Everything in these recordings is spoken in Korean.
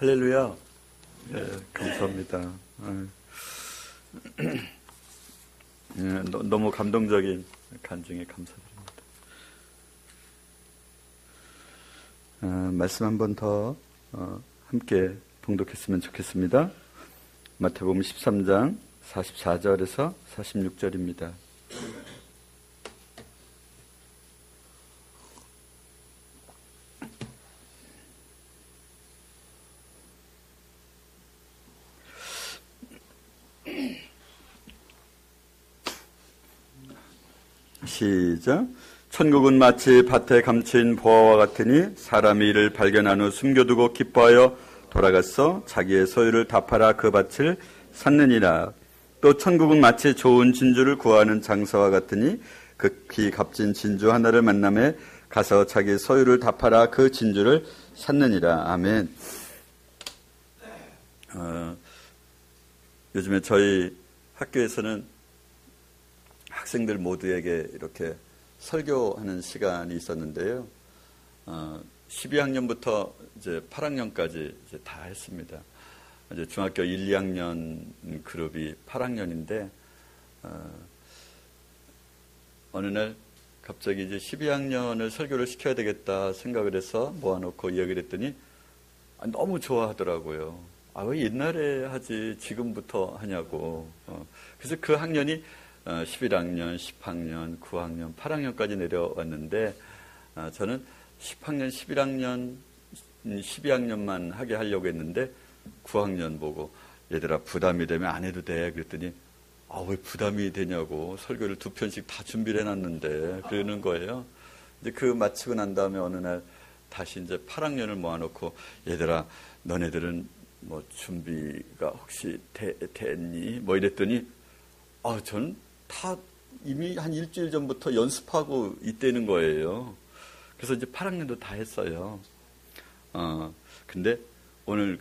할렐루야. 네, 감사합니다. 너무 감동적인 간증에 감사드립니다. 말씀 한 번 더 함께 봉독했으면 좋겠습니다. 마태복음 13장 44절에서 46절입니다. 시작. 천국은 마치 밭에 감추인 보화와 같으니 사람이 이를 발견한 후 숨겨두고 기뻐하여 돌아가서 자기의 소유를 다 팔아 그 밭을 샀느니라. 또 천국은 마치 좋은 진주를 구하는 장사와 같으니 극히 값진 진주 하나를 만남에 가서 자기의 소유를 다 팔아 그 진주를 샀느니라. 아멘. 요즘에 저희 학교에서는 학생들 모두에게 이렇게 설교하는 시간이 있었는데요. 12학년부터 이제 8학년까지 이제 다 했습니다. 이제 중학교 1, 2학년 그룹이 8학년인데, 어느 날 갑자기 이제 12학년을 설교를 시켜야 되겠다 생각을 해서 모아놓고 이야기를 했더니 너무 좋아하더라고요. 왜 옛날에 하지 지금부터 하냐고. 그래서 그 학년이 11학년, 10학년, 9학년, 8학년까지 내려왔는데, 저는 10학년, 11학년, 12학년만 하게 하려고 했는데 9학년 보고 얘들아 부담이 되면 안 해도 돼. 그랬더니 왜 부담이 되냐고, 설교를 2편씩 다 준비를 해놨는데 그러는 거예요. 이제 그 마치고 난 다음에 어느 날 다시 이제 8학년을 모아놓고 얘들아 너네들은 뭐 준비가 혹시 됐니? 뭐 이랬더니 저는 다 이미 한 일주일 전부터 연습하고 있다는 거예요. 그래서 이제 8학년도 다 했어요. 근데 오늘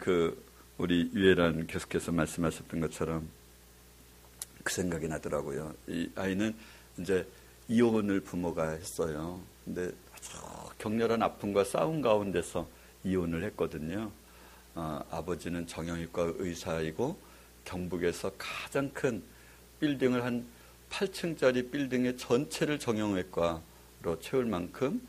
우리 유혜란 교수께서 말씀하셨던 것처럼 그 생각이 나더라고요. 이 아이는 이제 이혼을 부모가 했어요. 근데 아주 격렬한 아픔과 싸움 가운데서 이혼을 했거든요. 아버지는 정형외과 의사이고 경북에서 가장 큰 빌딩을 한 8층짜리 빌딩의 전체를 정형외과로 채울 만큼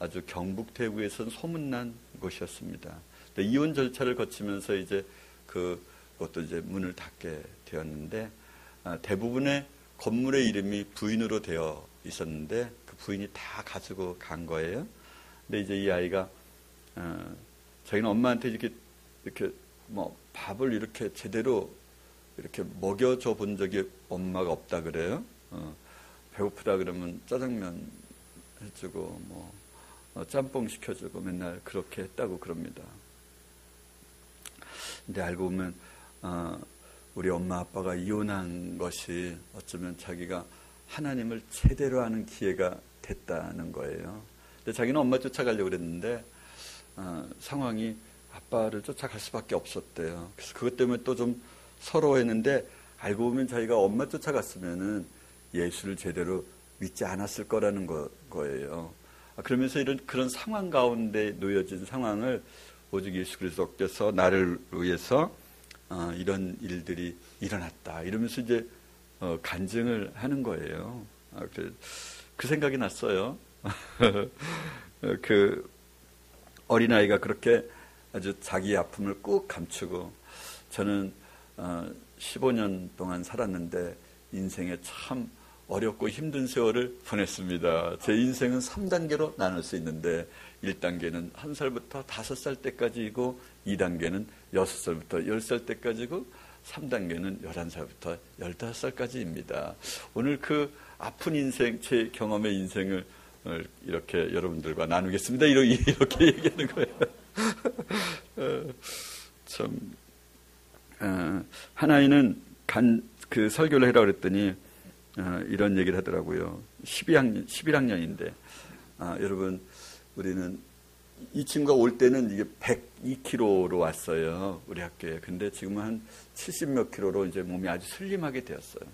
아주 경북 대구에서는 소문난 곳이었습니다. 근데 이혼 절차를 거치면서 이제 그것도 이제 문을 닫게 되었는데, 대부분의 건물의 이름이 부인으로 되어 있었는데 그 부인이 다 가지고 간 거예요. 근데 이제 이 아이가 자기는 엄마한테 이렇게 뭐 밥을 이렇게 제대로 이렇게 먹여줘 본 적이 엄마가 없다 그래요. 배고프다 그러면 짜장면 해주고 뭐 짬뽕 시켜주고 맨날 그렇게 했다고 그럽니다. 근데 알고 보면 우리 엄마 아빠가 이혼한 것이 어쩌면 자기가 하나님을 제대로 아는 기회가 됐다는 거예요. 근데 자기는 엄마 쫓아가려고 그랬는데 상황이 아빠를 쫓아갈 수밖에 없었대요. 그래서 그것 때문에 또 좀 서러워했는데, 알고 보면 자기가 엄마 쫓아갔으면은 예수를 제대로 믿지 않았을 거라는 거예요. 그러면서 그런 상황 가운데 놓여진 상황을 오직 예수 그리스도께서 나를 위해서 이런 일들이 일어났다 이러면서 이제 간증을 하는 거예요. 그 생각이 났어요. 그 어린아이가 그렇게 아주 자기 아픔을 꾹 감추고, 저는 15년 동안 살았는데 인생에 참 어렵고 힘든 세월을 보냈습니다. 제 인생은 3단계로 나눌 수 있는데 1단계는 1살부터 5살 때까지이고 2단계는 6살부터 10살 때까지고 3단계는 11살부터 15살까지입니다. 오늘 그 아픈 인생, 제 경험의 인생을 이렇게 여러분들과 나누겠습니다. 이렇게 얘기하는 거예요. 하나이는 그 설교를 해라 그랬더니 이런 얘기를 하더라고요. 11학년인데 여러분, 우리는 이 친구가 올 때는 이게 102kg로 왔어요, 우리 학교에. 근데 지금은 한 70몇 kg로 이제 몸이 아주 슬림하게 되었어요.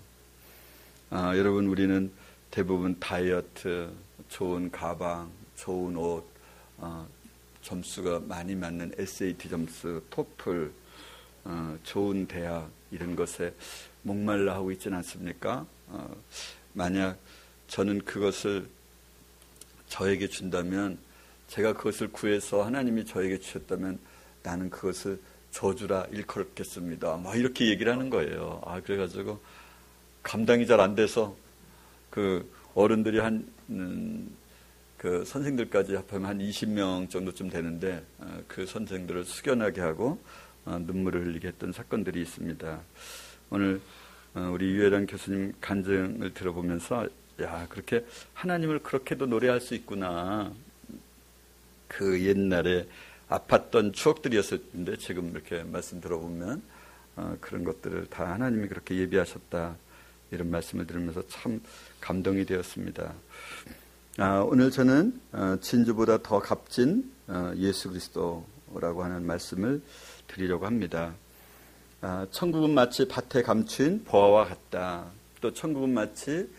여러분, 우리는 대부분 다이어트, 좋은 가방, 좋은 옷, 점수가 많이 맞는 SAT 점수, 토플, 좋은 대학 이런 것에 목말라 하고 있지는 않습니까? 만약 저는 그것을 저에게 준다면, 제가 그것을 구해서 하나님이 저에게 주셨다면 나는 그것을 저주라 일컬겠습니다. 막 이렇게 얘기를 하는 거예요. 그래가지고 감당이 잘 안 돼서 그 어른들이 그 선생들까지 합하면 한 20명 정도쯤 되는데 그 선생들을 숙연하게 하고 눈물을 흘리게 했던 사건들이 있습니다. 오늘 우리 유혜란 교수님 간증을 들어보면서 그렇게 하나님을 그렇게도 노래할 수 있구나. 그 옛날에 아팠던 추억들이었을 텐데 지금 이렇게 말씀 들어보면 그런 것들을 다 하나님이 그렇게 예비하셨다. 이런 말씀을 들으면서 참 감동이 되었습니다. 오늘 저는 진주보다 더 값진 예수 그리스도라고 하는 말씀을 드리려고 합니다. 천국은 마치 밭에 감춘 보화와 같다. 또 천국은 마치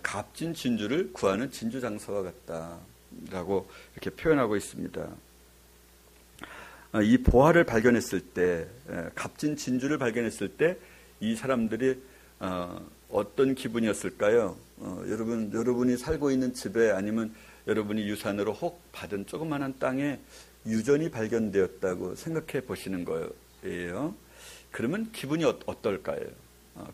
값진 진주를 구하는 진주 장사와 같다라고 이렇게 표현하고 있습니다. 이 보화를 발견했을 때, 값진 진주를 발견했을 때 이 사람들이 어떤 기분이었을까요? 여러분이 살고 있는 집에 아니면 여러분이 유산으로 혹 받은 조그마한 땅에 유전이 발견되었다고 생각해 보시는 거예요. 그러면 기분이 어떨까요?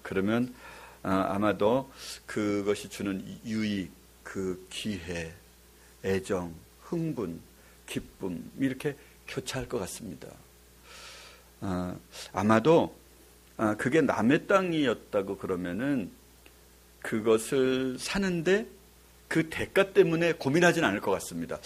그러면 아마도 그것이 주는 유익, 그 기회, 애정, 흥분, 기쁨 이렇게 교차할 것 같습니다. 아마도 그게 남의 땅이었다고 그러면은 그것을 사는데 그 대가 때문에 고민하지는 않을 것 같습니다.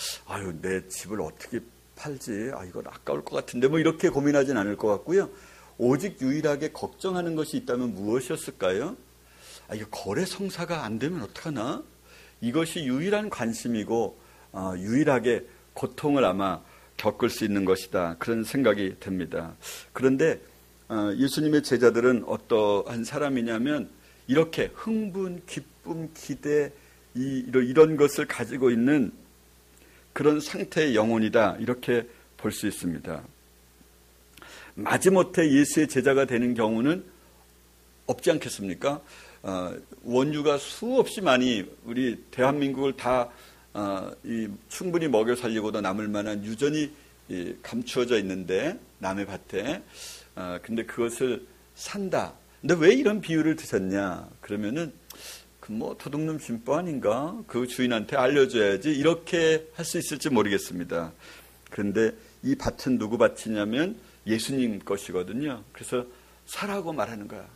내 집을 어떻게 팔지? 이건 아까울 것 같은데 뭐 이렇게 고민하지는 않을 것 같고요. 오직 유일하게 걱정하는 것이 있다면 무엇이었을까요? 이거 거래 성사가 안 되면 어떡하나? 이것이 유일한 관심이고 유일하게 고통을 아마 겪을 수 있는 것이다. 그런 생각이 듭니다. 그런데 예수님의 제자들은 어떠한 사람이냐면 이렇게 흥분, 기쁨, 기대 이런 것을 가지고 있는 그런 상태의 영혼이다. 이렇게 볼 수 있습니다. 마지못해 예수의 제자가 되는 경우는 없지 않겠습니까? 원유가 수없이 많이 우리 대한민국을 다 충분히 먹여 살리고도 남을 만한 유전이 감추어져 있는데 남의 밭에 근데 그것을 산다. 근데 왜 이런 비유를 드셨냐? 그러면은 뭐 도둑놈 심보 아닌가? 그 주인한테 알려줘야지 이렇게 할 수 있을지 모르겠습니다. 그런데 이 밭은 누구 밭이냐면 예수님 것이거든요. 그래서 사라고 말하는 거야.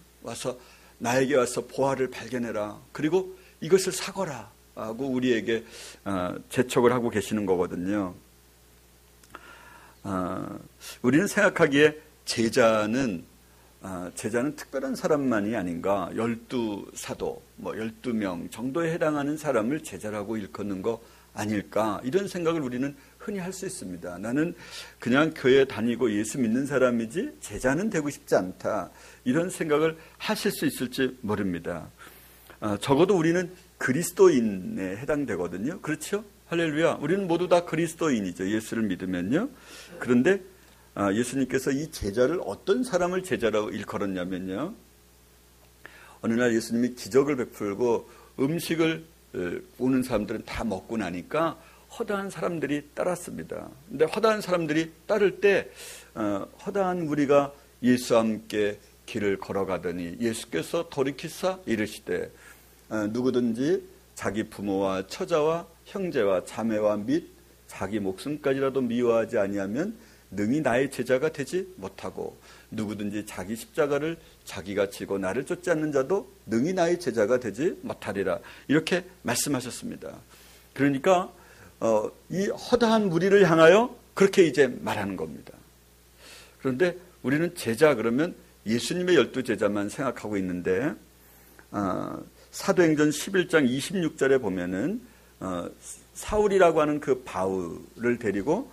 나에게 와서 보화를 발견해라. 그리고 이것을 사거라 하고 우리에게 재촉을 하고 계시는 거거든요. 우리는 생각하기에 제자는 특별한 사람만이 아닌가. 12사도, 12명 정도에 해당하는 사람을 제자라고 일컫는 거 아닐까. 이런 생각을 우리는 흔히 할 수 있습니다. 나는 그냥 교회 다니고 예수 믿는 사람이지 제자는 되고 싶지 않다. 이런 생각을 하실 수 있을지 모릅니다. 적어도 우리는 그리스도인에 해당되거든요. 그렇죠? 할렐루야. 우리는 모두 다 그리스도인이죠. 예수를 믿으면요. 그런데 예수님께서 이 제자를 어떤 사람을 제자라고 일컬었냐면요. 어느 날 예수님이 기적을 베풀고 음식을 오는 사람들은 다 먹고 나니까 허다한 사람들이 따랐습니다. 근데 허다한 사람들이 따를 때 허다한 무리가 예수와 함께 길을 걸어가더니 예수께서 돌이키사 이르시되 누구든지 자기 부모와 처자와 형제와 자매와 및 자기 목숨까지라도 미워하지 아니하면 능히 나의 제자가 되지 못하고 누구든지 자기 십자가를 자기가 지고 나를 쫓지 않는 자도 능히 나의 제자가 되지 못하리라. 이렇게 말씀하셨습니다. 그러니까 이 허다한 무리를 향하여 그렇게 이제 말하는 겁니다. 그런데 우리는 제자 그러면 예수님의 12제자만 생각하고 있는데 사도행전 11장 26절에 보면은 사울이라고 하는 그 바울을 데리고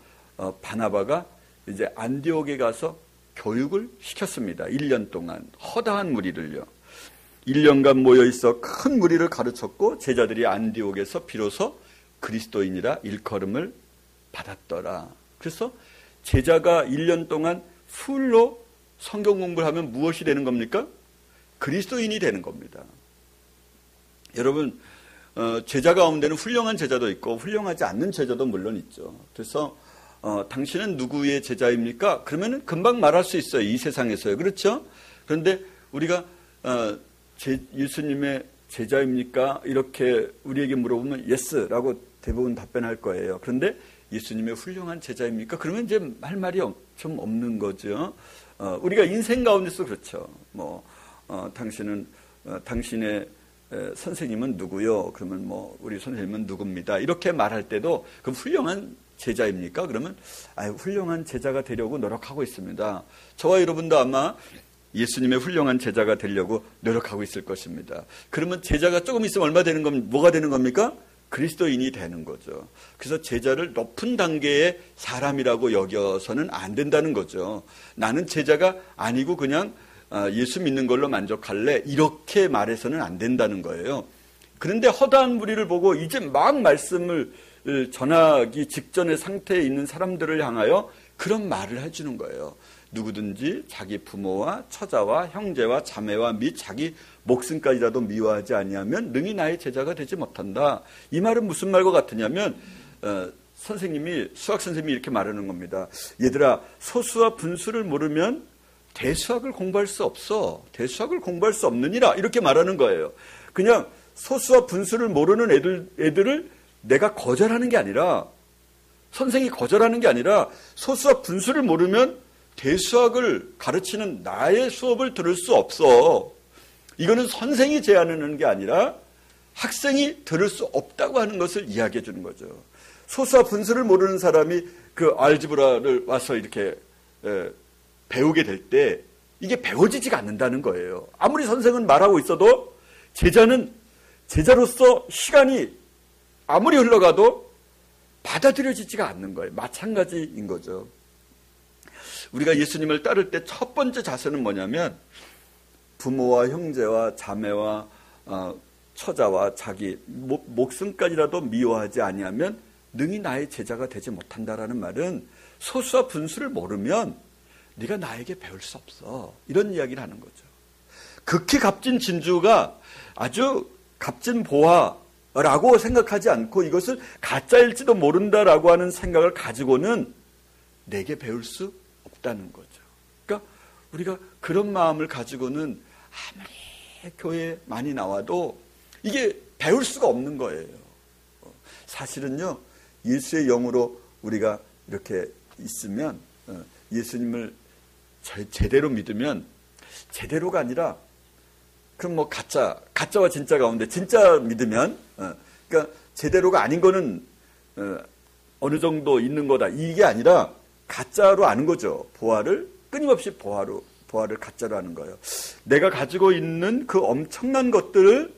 바나바가 이제 안디옥에 가서 교육을 시켰습니다. 1년 동안 허다한 무리를요. 1년간 모여있어 큰 무리를 가르쳤고 제자들이 안디옥에서 비로소 그리스도인이라 일컬음을 받았더라. 그래서 제자가 1년 동안 풀로 성경 공부를 하면 무엇이 되는 겁니까? 그리스도인이 되는 겁니다. 여러분, 제자 가운데는 훌륭한 제자도 있고 훌륭하지 않는 제자도 물론 있죠. 그래서 당신은 누구의 제자입니까? 그러면 금방 말할 수 있어요. 이 세상에서요. 그렇죠? 그런데 우리가 예수님의 제자입니까? 이렇게 우리에게 물어보면 예스라고 대부분 답변할 거예요. 그런데 예수님의 훌륭한 제자입니까? 그러면 이제 할 말이 좀 없는 거죠. 우리가 인생 가운데서 그렇죠. 당신의 선생님은 누구요? 그러면 우리 선생님은 누굽니다. 이렇게 말할 때도 그럼 훌륭한 제자입니까? 그러면 훌륭한 제자가 되려고 노력하고 있습니다. 저와 여러분도 아마 예수님의 훌륭한 제자가 되려고 노력하고 있을 것입니다. 그러면 제자가 조금 있으면 뭐가 되는 겁니까? 그리스도인이 되는 거죠. 그래서 제자를 높은 단계의 사람이라고 여겨서는 안 된다는 거죠. 나는 제자가 아니고 그냥 예수 믿는 걸로 만족할래, 이렇게 말해서는 안 된다는 거예요. 그런데 허다한 무리를 보고 이제 막 말씀을 전하기 직전의 상태에 있는 사람들을 향하여 그런 말을 해주는 거예요. 누구든지 자기 부모와 처자와 형제와 자매와 및 자기 목숨까지라도 미워하지 아니하면 능히 나의 제자가 되지 못한다. 이 말은 무슨 말과 같으냐면 수학 선생님이 이렇게 말하는 겁니다. 얘들아, 소수와 분수를 모르면 대수학을 공부할 수 없어. 대수학을 공부할 수 없느니라. 이렇게 말하는 거예요. 그냥 소수와 분수를 모르는 애들을 내가 거절하는 게 아니라, 선생이 거절하는 게 아니라, 소수와 분수를 모르면 대수학을 가르치는 나의 수업을 들을 수 없어. 이거는 선생이 제안하는 게 아니라 학생이 들을 수 없다고 하는 것을 이야기해 주는 거죠. 소수와 분수를 모르는 사람이 그 알지브라를 와서 이렇게 배우게 될 때 이게 배워지지가 않는다는 거예요. 아무리 선생은 말하고 있어도 제자는 제자로서 시간이 아무리 흘러가도 받아들여지지가 않는 거예요. 마찬가지인 거죠. 우리가 예수님을 따를 때 첫 번째 자세는 뭐냐면 부모와 형제와 자매와 처자와 자기 목숨까지라도 미워하지 아니하면 능히 나의 제자가 되지 못한다라는 말은 소수와 분수를 모르면 네가 나에게 배울 수 없어. 이런 이야기를 하는 거죠. 극히 값진 진주가 아주 값진 보화라고 생각하지 않고 이것을 가짜일지도 모른다라고 하는 생각을 가지고는 내게 배울 수 없다는 거죠. 그러니까 우리가 그런 마음을 가지고는 아무리 교회에 많이 나와도 이게 배울 수가 없는 거예요. 사실은요, 예수의 영으로 우리가 이렇게 있으면, 예수님을 제대로 믿으면, 제대로가 아니라 그럼 가짜와 진짜 가운데 진짜 믿으면, 그러니까 제대로가 아닌 거는 어느 정도 있는 거다, 이게 아니라 가짜로 아는 거죠. 보화를 끊임없이 보화를 가짜로 하는 거예요. 내가 가지고 있는 그 엄청난 것들을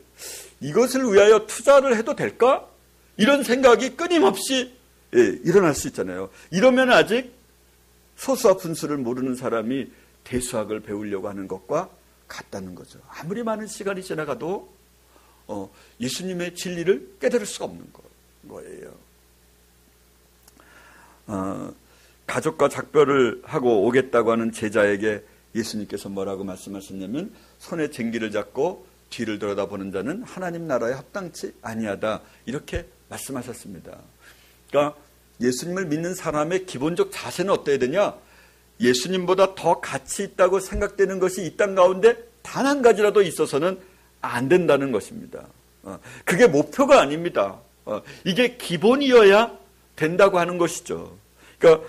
이것을 위하여 투자를 해도 될까? 이런 생각이 끊임없이 일어날 수 있잖아요. 이러면 아직 소수와 분수를 모르는 사람이 대수학을 배우려고 하는 것과 같다는 거죠. 아무리 많은 시간이 지나가도 예수님의 진리를 깨달을 수가 없는 거예요. 가족과 작별을 하고 오겠다고 하는 제자에게 예수님께서 뭐라고 말씀하셨냐면 손에 쟁기를 잡고 뒤를 돌아다보는 자는 하나님 나라에 합당치 아니하다, 이렇게 말씀하셨습니다. 그러니까 예수님을 믿는 사람의 기본적 자세는 어때야 되냐? 예수님보다 더 가치 있다고 생각되는 것이 이 땅 가운데 단 한 가지라도 있어서는 안 된다는 것입니다. 그게 목표가 아닙니다. 이게 기본이어야 된다고 하는 것이죠. 그러니까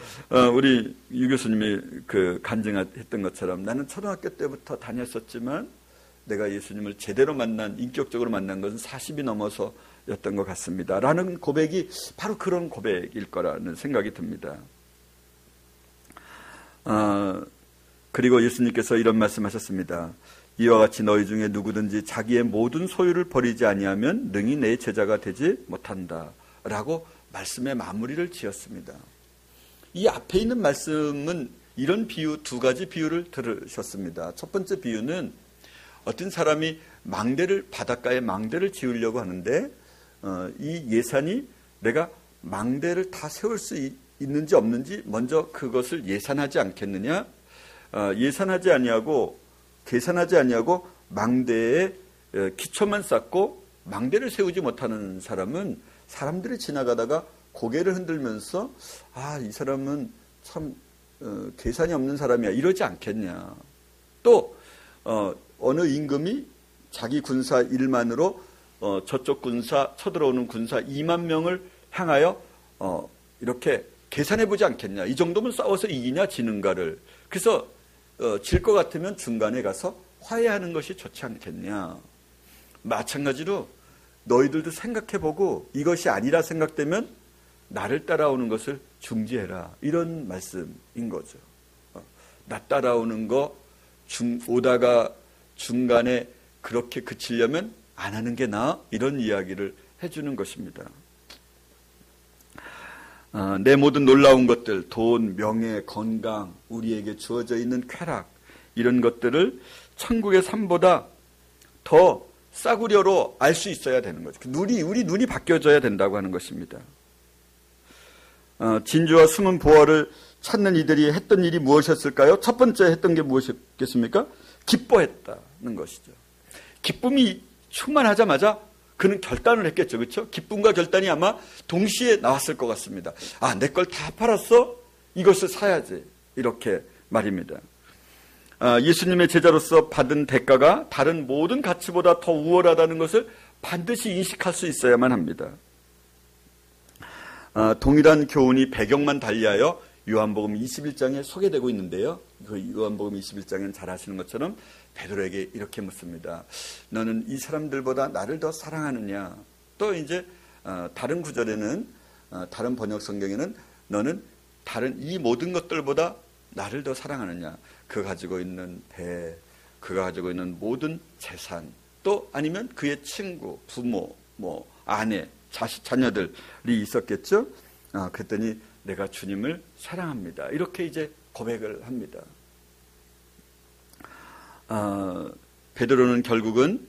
우리 유 교수님이 간증했던 것처럼 나는 초등학교 때부터 다녔었지만 내가 예수님을 제대로 인격적으로 만난 것은 40이 넘어서였던 것 같습니다. 라는 고백이 바로 그런 고백일 거라는 생각이 듭니다. 그리고 예수님께서 이런 말씀하셨습니다. 이와 같이 너희 중에 누구든지 자기의 모든 소유를 버리지 아니하면 능히 내 제자가 되지 못한다, 라고 말씀의 마무리를 지었습니다. 이 앞에 있는 말씀은 이런 두 가지 비유를 들으셨습니다. 첫 번째 비유는 어떤 사람이 바닷가에 망대를 지으려고 하는데 이 예산이 내가 망대를 다 세울 수 있는지 없는지 먼저 그것을 예산하지 않겠느냐? 예산하지 아니하고 계산하지 아니하고 망대에 기초만 쌓고 망대를 세우지 못하는 사람은 사람들이 지나가다가 고개를 흔들면서 이 사람은 참 계산이 없는 사람이야 이러지 않겠냐. 또 어느 임금이 자기 군사 1만으로 저쪽 군사 쳐들어오는 군사 2만 명을 향하여 이렇게 계산해보지 않겠냐. 이 정도면 싸워서 이기냐 지는가를. 그래서 질 것 같으면 중간에 가서 화해하는 것이 좋지 않겠냐. 마찬가지로 너희들도 생각해보고 이것이 아니라 생각되면 나를 따라오는 것을 중지해라. 이런 말씀인 거죠. 나 따라오는 거 오다가 중간에 그렇게 그치려면 안 하는 게 나아. 이런 이야기를 해주는 것입니다. 내 모든 놀라운 것들, 돈, 명예, 건강, 우리에게 주어져 있는 쾌락, 이런 것들을 천국의 삶보다 더 싸구려로 알 수 있어야 되는 거죠. 우리 눈이 바뀌어져야 된다고 하는 것입니다. 진주와 숨은 보화를 찾는 이들이 했던 일이 무엇이었을까요? 첫 번째 했던 게 무엇이었겠습니까? 기뻐했다는 것이죠. 기쁨이 충만하자마자 그는 결단을 했겠죠. 그렇죠? 기쁨과 결단이 아마 동시에 나왔을 것 같습니다. 내 걸 다 팔았어? 이것을 사야지. 이렇게 말입니다. 예수님의 제자로서 받은 대가가 다른 모든 가치보다 더 우월하다는 것을 반드시 인식할 수 있어야만 합니다. 동일한 교훈이 배경만 달리하여 요한복음 21장에 소개되고 있는데요. 그 요한복음 21장에는 잘 아시는 것처럼 베드로에게 이렇게 묻습니다. 너는 이 사람들보다 나를 더 사랑하느냐? 또 이제 다른 구절에는 다른 번역 성경에는 너는 다른 이 모든 것들보다 나를 더 사랑하느냐? 그가 가지고 있는 배, 그가 가지고 있는 모든 재산, 또 아니면 그의 친구, 부모, 아내, 자녀들이 있었겠죠. 그랬더니 내가 주님을 사랑합니다. 이렇게 이제 고백을 합니다. 베드로는 결국은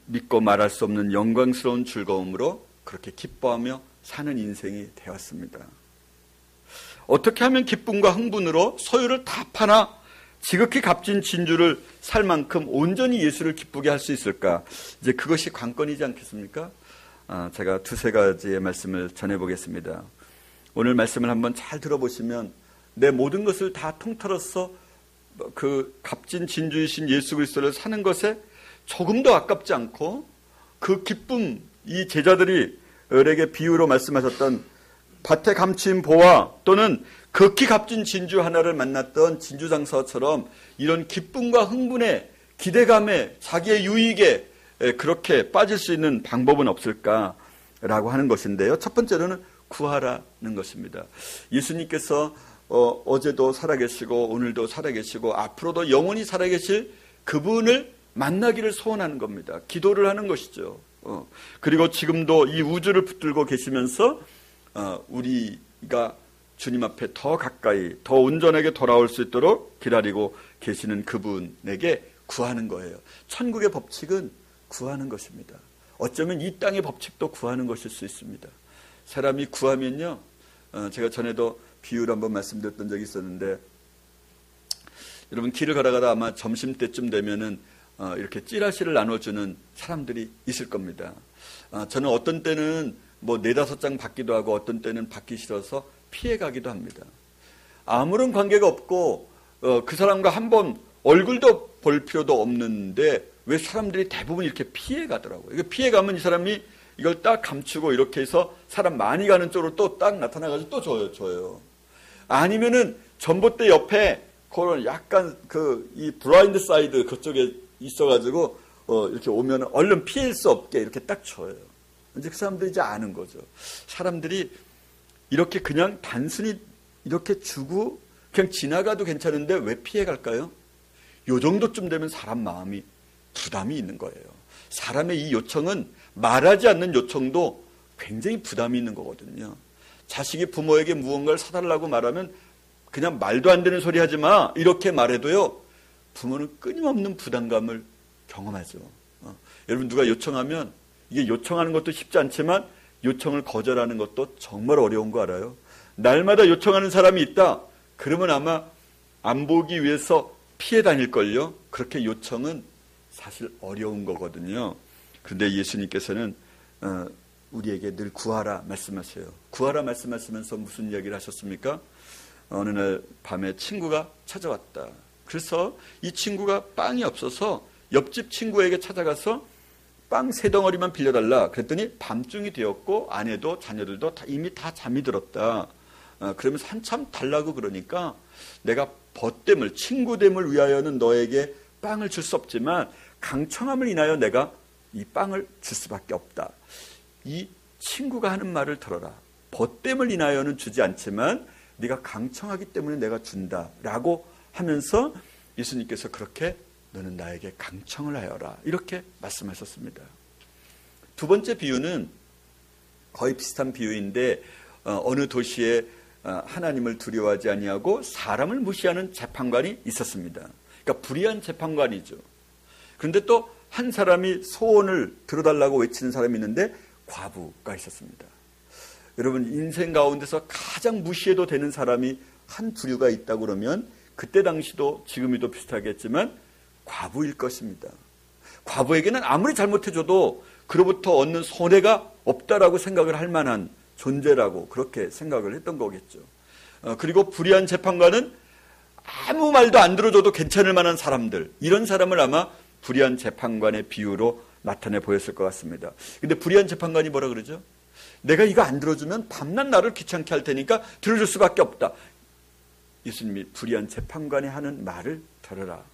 믿고 말할 수 없는 영광스러운 즐거움으로 그렇게 기뻐하며 사는 인생이 되었습니다. 어떻게 하면 기쁨과 흥분으로 소유를 다 팔아 지극히 값진 진주를 살 만큼 온전히 예수를 기쁘게 할 수 있을까? 이제 그것이 관건이지 않겠습니까? 제가 두세 가지의 말씀을 전해보겠습니다. 오늘 말씀을 한번 잘 들어보시면 내 모든 것을 다 통틀어서 그 값진 진주이신 예수 그리스도를 사는 것에 조금도 아깝지 않고 그 기쁨, 이 제자들이 을에게 비유로 말씀하셨던 밭에 감춘 보화 또는 극히 값진 진주 하나를 만났던 진주장사처럼 이런 기쁨과 흥분에 기대감에 자기의 유익에 그렇게 빠질 수 있는 방법은 없을까라고 하는 것인데요. 첫 번째로는 구하라는 것입니다. 예수님께서 어제도 살아계시고 오늘도 살아계시고 앞으로도 영원히 살아계실 그분을 만나기를 소원하는 겁니다. 기도를 하는 것이죠. 그리고 지금도 이 우주를 붙들고 계시면서 우리가 주님 앞에 더 가까이 더 온전하게 돌아올 수 있도록 기다리고 계시는 그분에게 구하는 거예요. 천국의 법칙은 구하는 것입니다. 어쩌면 이 땅의 법칙도 구하는 것일 수 있습니다. 사람이 구하면요, 제가 전에도 비유를 한번 말씀드렸던 적이 있었는데, 여러분 길을 걸어가다 아마 점심때쯤 되면은 이렇게 찌라시를 나눠주는 사람들이 있을 겁니다. 저는 어떤 때는 뭐 4-5장 받기도 하고 어떤 때는 받기 싫어서 피해가기도 합니다. 아무런 관계가 없고 그 사람과 한번 얼굴도 볼 필요도 없는데 왜 사람들이 대부분 이렇게 피해가더라고요. 이거 피해가면 이 사람이 이걸 딱 감추고 이렇게 해서 사람 많이 가는 쪽으로 또 딱 나타나가지고 또 줘요. 아니면은 전봇대 옆에 그런 약간 이 블라인드 사이드 그쪽에 있어가지고 이렇게 오면 얼른 피할 수 없게 이렇게 딱 줘요. 이제 그 사람들이 이제 아는 거죠. 사람들이 이렇게 그냥 단순히 이렇게 주고 그냥 지나가도 괜찮은데 왜 피해갈까요? 요 정도쯤 되면 사람 마음이 부담이 있는 거예요. 사람의 이 요청은 말하지 않는 요청도 굉장히 부담이 있는 거거든요. 자식이 부모에게 무언가를 사달라고 말하면 그냥 말도 안 되는 소리 하지 마 이렇게 말해도요, 부모는 끊임없는 부담감을 경험하죠. 여러분 누가 요청하면 이게 요청하는 것도 쉽지 않지만 요청을 거절하는 것도 정말 어려운 거 알아요? 날마다 요청하는 사람이 있다. 그러면 아마 안 보기 위해서 피해 다닐걸요. 그렇게 요청은 사실 어려운 거거든요. 그런데 예수님께서는 우리에게 늘 구하라 말씀하세요. 구하라 말씀하시면서 무슨 이야기를 하셨습니까? 어느 날 밤에 친구가 찾아왔다. 그래서 이 친구가 빵이 없어서 옆집 친구에게 찾아가서 빵 3덩어리만 빌려달라. 그랬더니 밤중이 되었고 아내도 자녀들도 이미 다 잠이 들었다. 그러면서 한참 달라고 그러니까 내가 벗됨을, 친구됨을 위하여는 너에게 빵을 줄 수 없지만 강청함을 인하여 내가 이 빵을 줄 수밖에 없다. 이 친구가 하는 말을 들어라. 벗됨을 인하여는 주지 않지만 네가 강청하기 때문에 내가 준다라고 하면서 예수님께서 그렇게 너는 나에게 강청을 하여라 이렇게 말씀하셨습니다. 두 번째 비유는 거의 비슷한 비유인데 어느 도시에 하나님을 두려워하지 아니하고 사람을 무시하는 재판관이 있었습니다. 그러니까 불의한 재판관이죠. 그런데 또 한 사람이 소원을 들어달라고 외치는 사람이 있는데 과부가 있었습니다. 여러분 인생 가운데서 가장 무시해도 되는 사람이 한 부류가 있다고 그러면 그때 당시도 지금이도 비슷하겠지만 과부일 것입니다. 과부에게는 아무리 잘못해줘도 그로부터 얻는 손해가 없다라고 생각을 할 만한 존재라고 그렇게 생각을 했던 거겠죠. 그리고 불의한 재판관은 아무 말도 안 들어줘도 괜찮을 만한 사람들, 이런 사람을 아마 불의한 재판관의 비유로 나타내 보였을 것 같습니다. 근데 불의한 재판관이 뭐라 그러죠? 내가 이거 안 들어주면 밤낮 나를 귀찮게 할 테니까 들어줄 수밖에 없다. 예수님이 불의한 재판관이 하는 말을 들어라.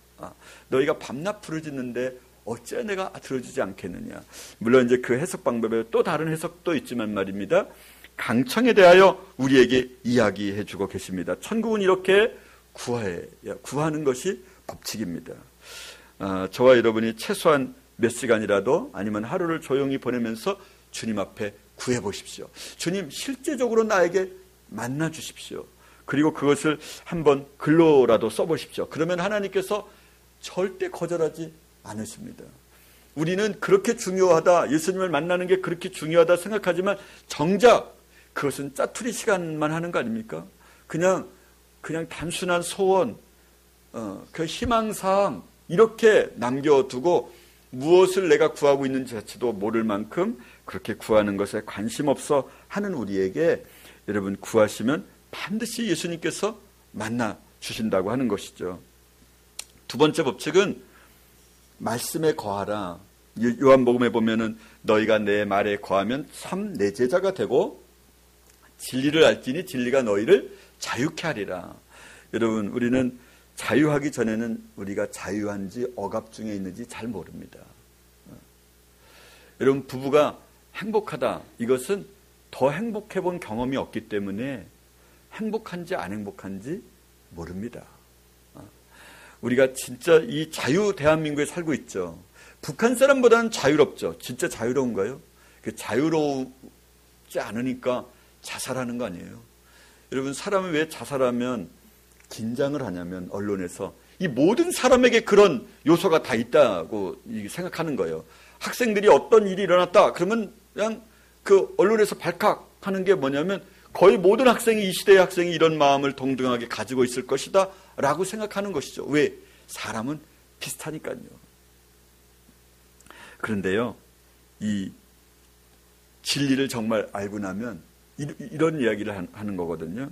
너희가 밤낮 부르짖는데 어째 내가 들어주지 않겠느냐. 물론 이제 그 해석 방법에 또 다른 해석도 있지만 말입니다. 강청에 대하여 우리에게 이야기해 주고 계십니다. 천국은 이렇게 구하는 것이 법칙입니다. 저와 여러분이 최소한 몇 시간이라도 아니면 하루를 조용히 보내면서 주님 앞에 구해 보십시오. 주님 실제적으로 나에게 만나 주십시오. 그리고 그것을 한번 글로라도 써보십시오. 그러면 하나님께서 절대 거절하지 않으십니다. 우리는 그렇게 중요하다, 예수님을 만나는 게 그렇게 중요하다 생각하지만 정작 그것은 짜투리 시간만 하는 거 아닙니까? 그냥 단순한 소원, 그 희망사항 이렇게 남겨두고 무엇을 내가 구하고 있는지 자체도 모를 만큼 그렇게 구하는 것에 관심 없어 하는 우리에게 여러분 구하시면 반드시 예수님께서 만나 주신다고 하는 것이죠. 두 번째 법칙은 말씀에 거하라. 요한복음에 보면은 너희가 내 말에 거하면 참 내 제자가 되고 진리를 알지니 진리가 너희를 자유케 하리라. 여러분 우리는 자유하기 전에는 우리가 자유한지 억압 중에 있는지 잘 모릅니다. 여러분 부부가 행복하다, 이것은 더 행복해 본 경험이 없기 때문에 행복한지 안 행복한지 모릅니다. 우리가 진짜 이 자유 대한민국에 살고 있죠. 북한 사람보다는 자유롭죠. 진짜 자유로운가요? 자유롭지 않으니까 자살하는 거 아니에요? 여러분 사람이 왜 자살하면 긴장을 하냐면 언론에서 이 모든 사람에게 그런 요소가 다 있다고 생각하는 거예요. 학생들이 어떤 일이 일어났다 그러면 그냥 그 언론에서 발칵하는 게 뭐냐면 거의 모든 학생이 이 시대의 학생이 이런 마음을 동등하게 가지고 있을 것이다 라고 생각하는 것이죠. 왜? 사람은 비슷하니까요. 그런데요, 이 진리를 정말 알고 나면 이런 이야기를 하는 거거든요.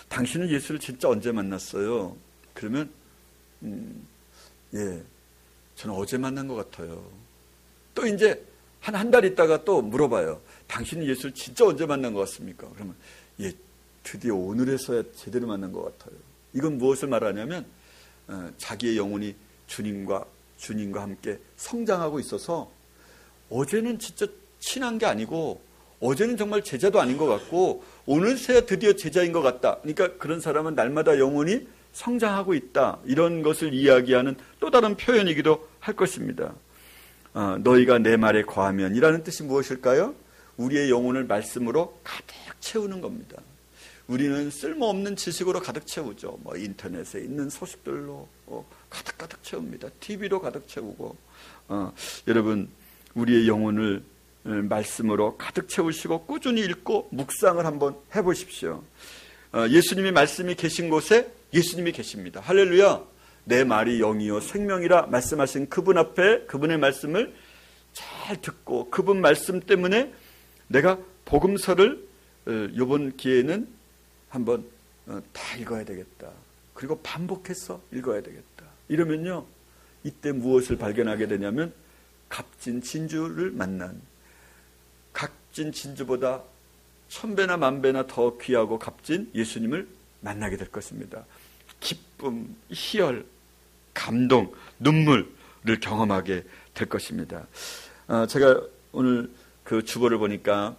당신은 예수를 진짜 언제 만났어요? 그러면 저는 어제 만난 것 같아요. 또 이제 한 달 있다가 또 물어봐요. 당신은 예수를 진짜 언제 만난 것 같습니까? 그러면 드디어 오늘에서야 제대로 만난 것 같아요. 이건 무엇을 말하냐면 자기의 영혼이 주님과 함께 성장하고 있어서 어제는 진짜 친한 게 아니고 어제는 정말 제자도 아닌 것 같고 오늘서야 드디어 제자인 것 같다. 그러니까 그런 사람은 날마다 영혼이 성장하고 있다. 이런 것을 이야기하는 또 다른 표현이기도 할 것입니다. 너희가 내 말에 거하면 이라는 뜻이 무엇일까요? 우리의 영혼을 말씀으로 가득 채우는 겁니다. 우리는 쓸모없는 지식으로 가득 채우죠. 인터넷에 있는 소식들로 가득 채웁니다. TV로 가득 채우고 여러분 우리의 영혼을 말씀으로 가득 채우시고 꾸준히 읽고 묵상을 한번 해보십시오. 예수님의 말씀이 계신 곳에 예수님이 계십니다. 할렐루야. 내 말이 영이요 생명이라 말씀하신 그분 앞에 그분의 말씀을 잘 듣고 그분 말씀 때문에 내가 복음서를 이번 기회에는 한번 다 읽어야 되겠다. 그리고 반복해서 읽어야 되겠다. 이러면요, 이때 무엇을 발견하게 되냐면 값진 진주를 만난, 값진 진주보다 1000배나 1000배나 더 귀하고 값진 예수님을 만나게 될 것입니다. 기쁨, 희열, 감동, 눈물을 경험하게 될 것입니다. 제가 오늘 그 주보를 보니까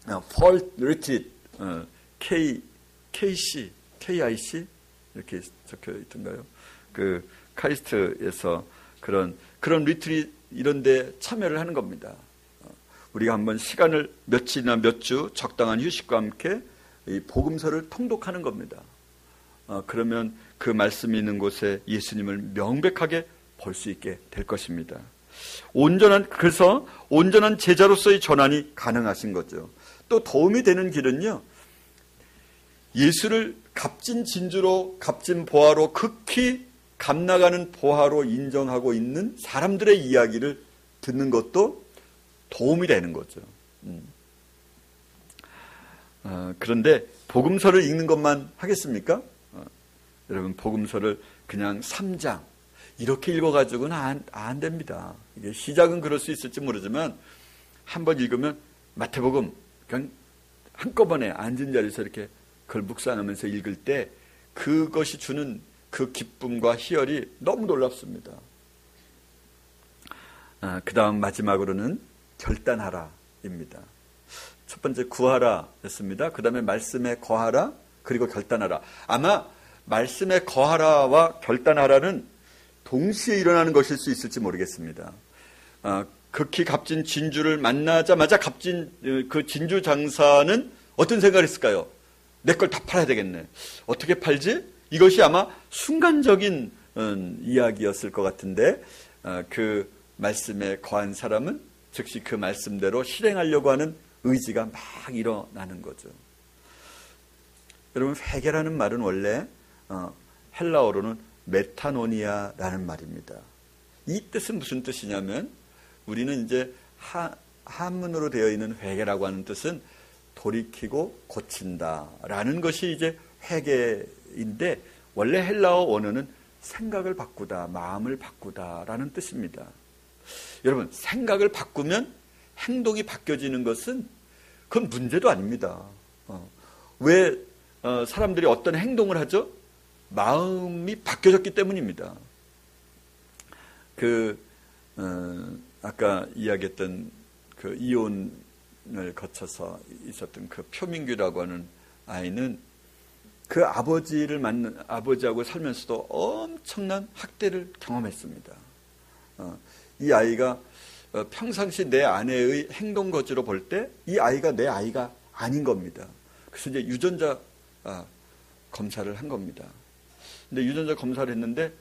Fall Retreat, KIC 이렇게 적혀 있던가요? 그 카이스트에서 그런 리트릿 이런 데 참여를 하는 겁니다. 우리가 한번 시간을 며칠이나 몇 주 적당한 휴식과 함께 이 복음서를 통독하는 겁니다. 그러면 그 말씀이 있는 곳에 예수님을 명백하게 볼 수 있게 될 것입니다. 그래서 온전한 제자로서의 전환이 가능하신 거죠. 또 도움이 되는 길은요, 예수를 값진 진주로, 값진 보화로, 극히 값나가는 보화로 인정하고 있는 사람들의 이야기를 듣는 것도 도움이 되는 거죠. 그런데 복음서를 읽는 것만 하겠습니까? 여러분, 복음서를 그냥 3장 이렇게 읽어가지고는 안 됩니다. 이게 시작은 그럴 수 있을지 모르지만 한번 읽으면 마태복음 그냥 한꺼번에 앉은 자리에서 이렇게 그걸 묵상하면서 읽을 때 그것이 주는 그 기쁨과 희열이 너무 놀랍습니다. 그 다음 마지막으로는 결단하라입니다. 첫 번째 구하라 였습니다. 그 다음에 말씀에 거하라, 그리고 결단하라. 아마 말씀에 거하라와 결단하라는 동시에 일어나는 것일 수 있을지 모르겠습니다. 극히 값진 진주를 만나자마자 값진 그 진주 장사는 어떤 생각을 했을까요? 내 걸 다 팔아야 되겠네. 어떻게 팔지? 이것이 아마 순간적인 이야기였을 것 같은데, 그 말씀에 거한 사람은 즉시 그 말씀대로 실행하려고 하는 의지가 막 일어나는 거죠. 여러분, 회개라는 말은 원래 헬라어로는 메타노니아라는 말입니다. 이 뜻은 무슨 뜻이냐면, 우리는 이제 한문으로 되어 있는 회개라고 하는 뜻은 돌이키고 고친다라는 것이 이제 회개인데, 원래 헬라어 원어는 생각을 바꾸다, 마음을 바꾸다라는 뜻입니다. 여러분, 생각을 바꾸면 행동이 바뀌어지는 것은 그건 문제도 아닙니다. 왜 사람들이 어떤 행동을 하죠? 마음이 바뀌어졌기 때문입니다. 아까 이야기했던 그 이혼을 거쳐서 있었던 그 표민규라고 하는 아이는 그 아버지하고 살면서도 엄청난 학대를 경험했습니다. 이 아이가 평상시 내 아내의 행동 거지로 볼 때 이 아이가 내 아이가 아닌 겁니다. 그래서 이제 유전자 검사를 한 겁니다. 근데 유전자 검사를 했는데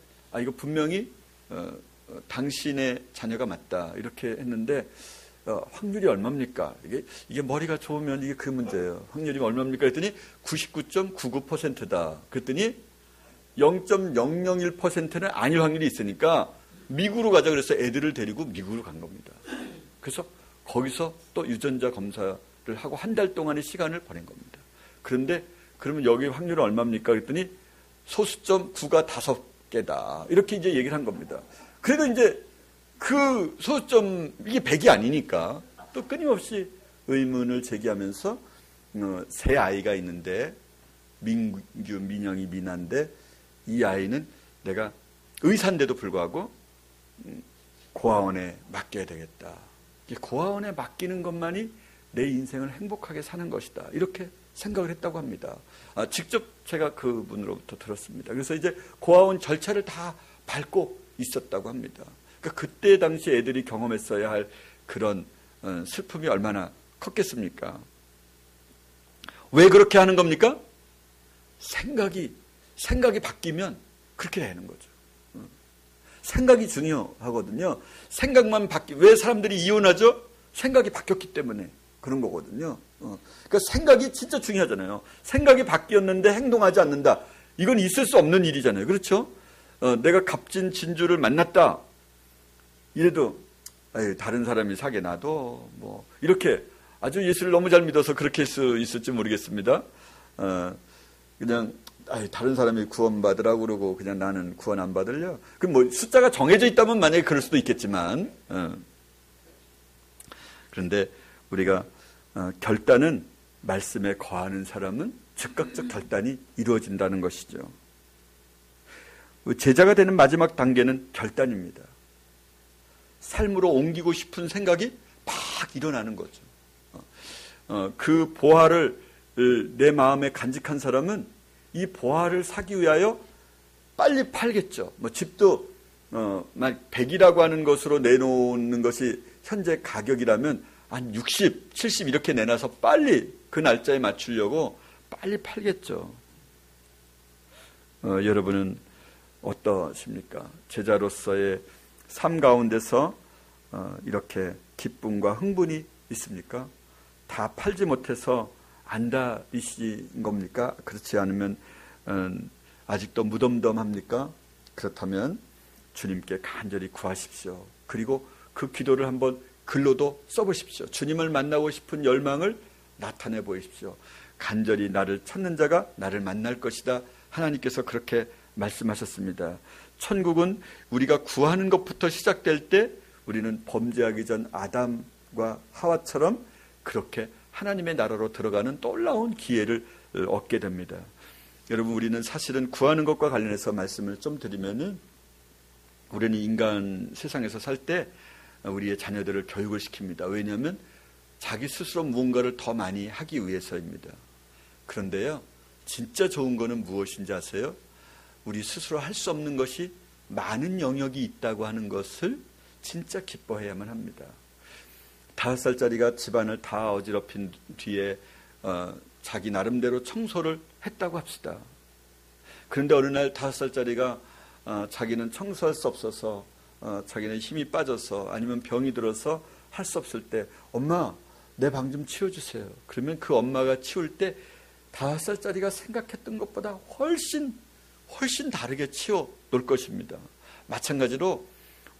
이거 분명히 당신의 자녀가 맞다 이렇게 했는데 확률이 얼마입니까? 이게 머리가 좋으면 이게 그 문제예요. 확률이 얼마입니까? 했더니 99.99%다. 그랬더니 0.001%는 아닐 확률이 있으니까 미국으로 가자 그래서 애들을 데리고 미국으로 간 겁니다. 그래서 거기서 또 유전자 검사를 하고 한 달 동안의 시간을 보낸 겁니다. 그런데 그러면 여기 확률은 얼마입니까? 그랬더니 소수점 9가 5개다. 이렇게 이제 얘기를 한 겁니다. 그래도 이제 그 소수점 이게 100이 아니니까 또 끊임없이 의문을 제기하면서 세 아이가 있는데 민규, 민영이, 미나인데 이 아이는 내가 의사인데도 불구하고 고아원에 맡겨야 되겠다. 고아원에 맡기는 것만이 내 인생을 행복하게 사는 것이다. 이렇게 생각을 했다고 합니다. 직접 제가 그분으로부터 들었습니다. 그래서 이제 고아원 절차를 다 밟고 있었다고 합니다. 그러니까 그때 당시 애들이 경험했어야 할 그런 슬픔이 얼마나 컸겠습니까? 왜 그렇게 하는 겁니까? 생각이 바뀌면 그렇게 되는 거죠. 생각이 중요하거든요. 생각만 왜 사람들이 이혼하죠? 생각이 바뀌었기 때문에 그런 거거든요. 그러니까 생각이 진짜 중요하잖아요. 생각이 바뀌었는데 행동하지 않는다. 이건 있을 수 없는 일이잖아요. 그렇죠? 내가 값진 진주를 만났다. 이래도 다른 사람이 사게 놔도 뭐 이렇게 아주 예수를 너무 잘 믿어서 그렇게 할 수 있을지 모르겠습니다. 그냥 다른 사람이 구원받으라고 그러고 그냥 나는 구원 안 받을려. 그럼 뭐 숫자가 정해져 있다면 만약에 그럴 수도 있겠지만 그런데 우리가 결단은 말씀에 거하는 사람은 즉각적 결단이 이루어진다는 것이죠. 제자가 되는 마지막 단계는 결단입니다. 삶으로 옮기고 싶은 생각이 막 일어나는 거죠. 그 보화를 내 마음에 간직한 사람은 이 보화를 사기 위하여 빨리 팔겠죠. 뭐 집도 100이라고 하는 것으로 내놓는 것이 현재 가격이라면 한 60, 70 이렇게 내놔서 빨리 그 날짜에 맞추려고 빨리 팔겠죠. 여러분은 어떠십니까? 제자로서의 삶 가운데서 이렇게 기쁨과 흥분이 있습니까? 다 팔지 못해서 안달이신 겁니까? 그렇지 않으면 아직도 무덤덤합니까? 그렇다면 주님께 간절히 구하십시오. 그리고 그 기도를 한번 글로도 써보십시오. 주님을 만나고 싶은 열망을 나타내 보십시오. 간절히 나를 찾는 자가 나를 만날 것이다. 하나님께서 그렇게 말씀하셨습니다. 천국은 우리가 구하는 것부터 시작될 때 우리는 범죄하기 전 아담과 하와처럼 그렇게 하나님의 나라로 들어가는 놀라운 기회를 얻게 됩니다. 여러분, 우리는 사실은 구하는 것과 관련해서 말씀을 좀 드리면은 우리는 인간 세상에서 살 때 우리의 자녀들을 교육을 시킵니다. 왜냐하면 자기 스스로 무언가를 더 많이 하기 위해서입니다. 그런데요, 진짜 좋은 거는 무엇인지 아세요? 우리 스스로 할 수 없는 것이 많은 영역이 있다고 하는 것을 진짜 기뻐해야만 합니다. 5살짜리가 집안을 다 어지럽힌 뒤에 자기 나름대로 청소를 했다고 합시다. 그런데 어느 날 5살짜리가 자기는 청소할 수 없어서 자기는 힘이 빠져서 아니면 병이 들어서 할 수 없을 때 엄마 내 방 좀 치워주세요. 그러면 그 엄마가 치울 때 5살짜리가 생각했던 것보다 훨씬 다르게 치워 놓을 것입니다. 마찬가지로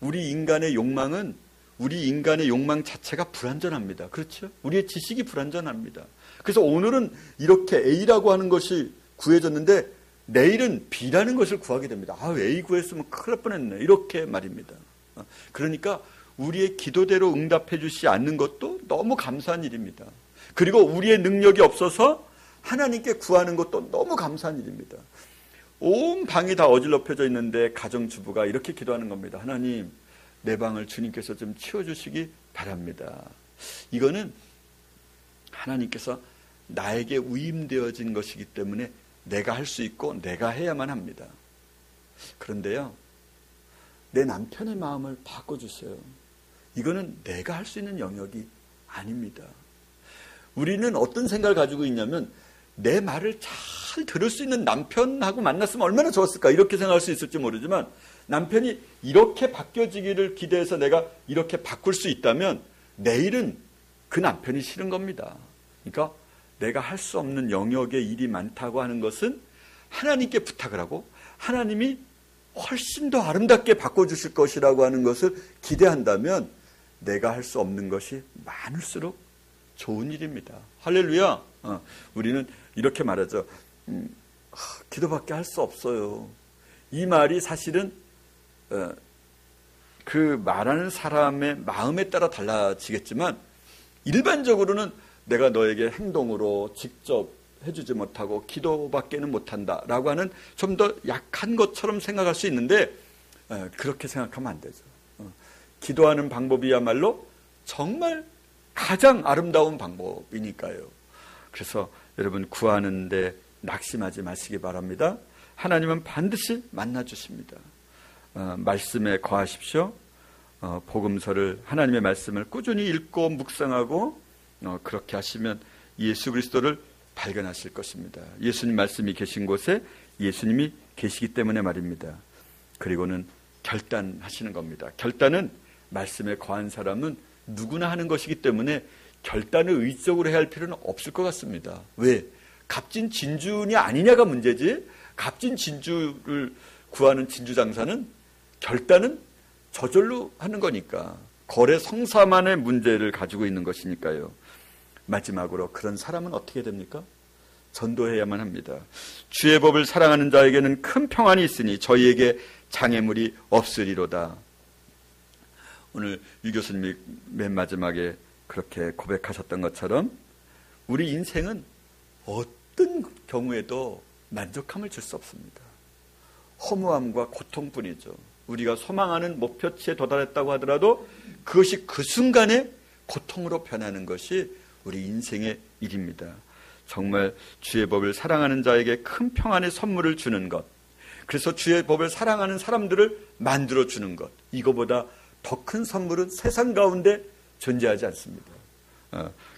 우리 인간의 욕망은 우리 인간의 욕망 자체가 불완전합니다. 그렇죠? 우리의 지식이 불완전합니다. 그래서 오늘은 이렇게 A라고 하는 것이 구해졌는데 내일은 B라는 것을 구하게 됩니다. A 구했으면 큰일 날 뻔했네. 이렇게 말입니다. 그러니까 우리의 기도대로 응답해 주시지 않는 것도 너무 감사한 일입니다. 그리고 우리의 능력이 없어서 하나님께 구하는 것도 너무 감사한 일입니다. 온 방이 다 어질러펴져 있는데 가정주부가 이렇게 기도하는 겁니다. 하나님, 내 방을 주님께서 좀 치워주시기 바랍니다. 이거는 하나님께서 나에게 위임되어진 것이기 때문에 내가 할 수 있고 내가 해야만 합니다. 그런데요, 내 남편의 마음을 바꿔주세요. 이거는 내가 할 수 있는 영역이 아닙니다. 우리는 어떤 생각을 가지고 있냐면 내 말을 잘 들을 수 있는 남편하고 만났으면 얼마나 좋았을까 이렇게 생각할 수 있을지 모르지만 남편이 이렇게 바뀌어지기를 기대해서 내가 이렇게 바꿀 수 있다면 내일은 그 남편이 싫은 겁니다. 그러니까 내가 할 수 없는 영역에 일이 많다고 하는 것은 하나님께 부탁을 하고 하나님이 훨씬 더 아름답게 바꿔주실 것이라고 하는 것을 기대한다면 내가 할 수 없는 것이 많을수록 좋은 일입니다. 할렐루야. 우리는 이렇게 말하죠. 기도밖에 할 수 없어요. 이 말이 사실은 그 말하는 사람의 마음에 따라 달라지겠지만 일반적으로는 내가 너에게 행동으로 직접 해주지 못하고 기도밖에는 못한다라고 하는 좀 더 약한 것처럼 생각할 수 있는데 그렇게 생각하면 안 되죠. 기도하는 방법이야말로 정말 가장 아름다운 방법이니까요. 그래서 여러분 구하는데 낙심하지 마시기 바랍니다. 하나님은 반드시 만나주십니다. 말씀에 거하십시오. 복음서를 하나님의 말씀을 꾸준히 읽고 묵상하고 그렇게 하시면 예수 그리스도를 발견하실 것입니다. 예수님 말씀이 계신 곳에 예수님이 계시기 때문에 말입니다. 그리고는 결단하시는 겁니다. 결단은 말씀에 거한 사람은 누구나 하는 것이기 때문에 결단을 의지적으로 해야 할 필요는 없을 것 같습니다. 왜? 값진 진주냐 아니냐가 문제지, 값진 진주를 구하는 진주 장사는 결단은 저절로 하는 거니까, 거래 성사만의 문제를 가지고 있는 것이니까요. 마지막으로 그런 사람은 어떻게 됩니까? 전도해야만 합니다. 주의 법을 사랑하는 자에게는 큰 평안이 있으니 저희에게 장애물이 없으리로다. 오늘 유 교수님이 맨 마지막에 그렇게 고백하셨던 것처럼 우리 인생은 어떤 경우에도 만족함을 줄 수 없습니다. 허무함과 고통뿐이죠. 우리가 소망하는 목표치에 도달했다고 하더라도 그것이 그 순간에 고통으로 변하는 것이 우리 인생의 일입니다. 정말 주의 법을 사랑하는 자에게 큰 평안의 선물을 주는 것, 그래서 주의 법을 사랑하는 사람들을 만들어주는 것, 이거보다 더 큰 선물은 세상 가운데 존재하지 않습니다.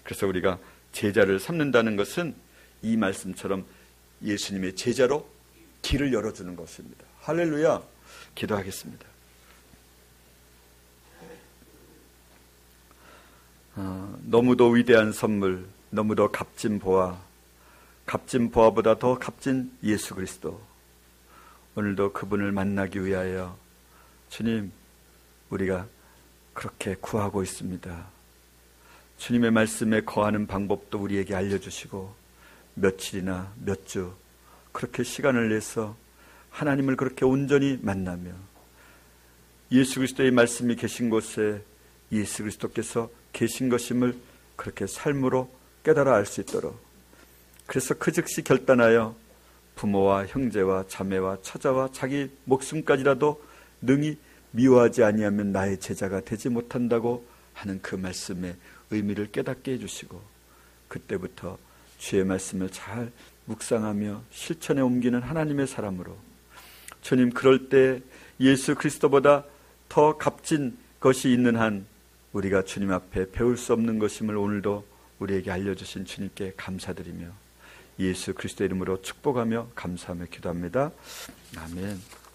그래서 우리가 제자를 삼는다는 것은 이 말씀처럼 예수님의 제자로 길을 열어주는 것입니다. 할렐루야. 기도하겠습니다. 너무도 위대한 선물, 너무도 값진 보화, 값진 보화보다 더 값진 예수 그리스도, 오늘도 그분을 만나기 위하여 주님, 우리가 그렇게 구하고 있습니다. 주님의 말씀에 거하는 방법도 우리에게 알려주시고 며칠이나 몇 주 그렇게 시간을 내서 하나님을 그렇게 온전히 만나며 예수 그리스도의 말씀이 계신 곳에 예수 그리스도께서 계신 것임을 그렇게 삶으로 깨달아 알 수 있도록, 그래서 그 즉시 결단하여 부모와 형제와 자매와 처자와 자기 목숨까지라도 능히 미워하지 아니하면 나의 제자가 되지 못한다고 하는 그 말씀의 의미를 깨닫게 해주시고, 그때부터 주의 말씀을 잘 묵상하며 실천에 옮기는 하나님의 사람으로, 주님, 그럴 때 예수 그리스도보다 더 값진 것이 있는 한 우리가 주님 앞에 배울 수 없는 것임을 오늘도 우리에게 알려주신 주님께 감사드리며 예수 그리스도 이름으로 축복하며 감사하며 기도합니다. 아멘.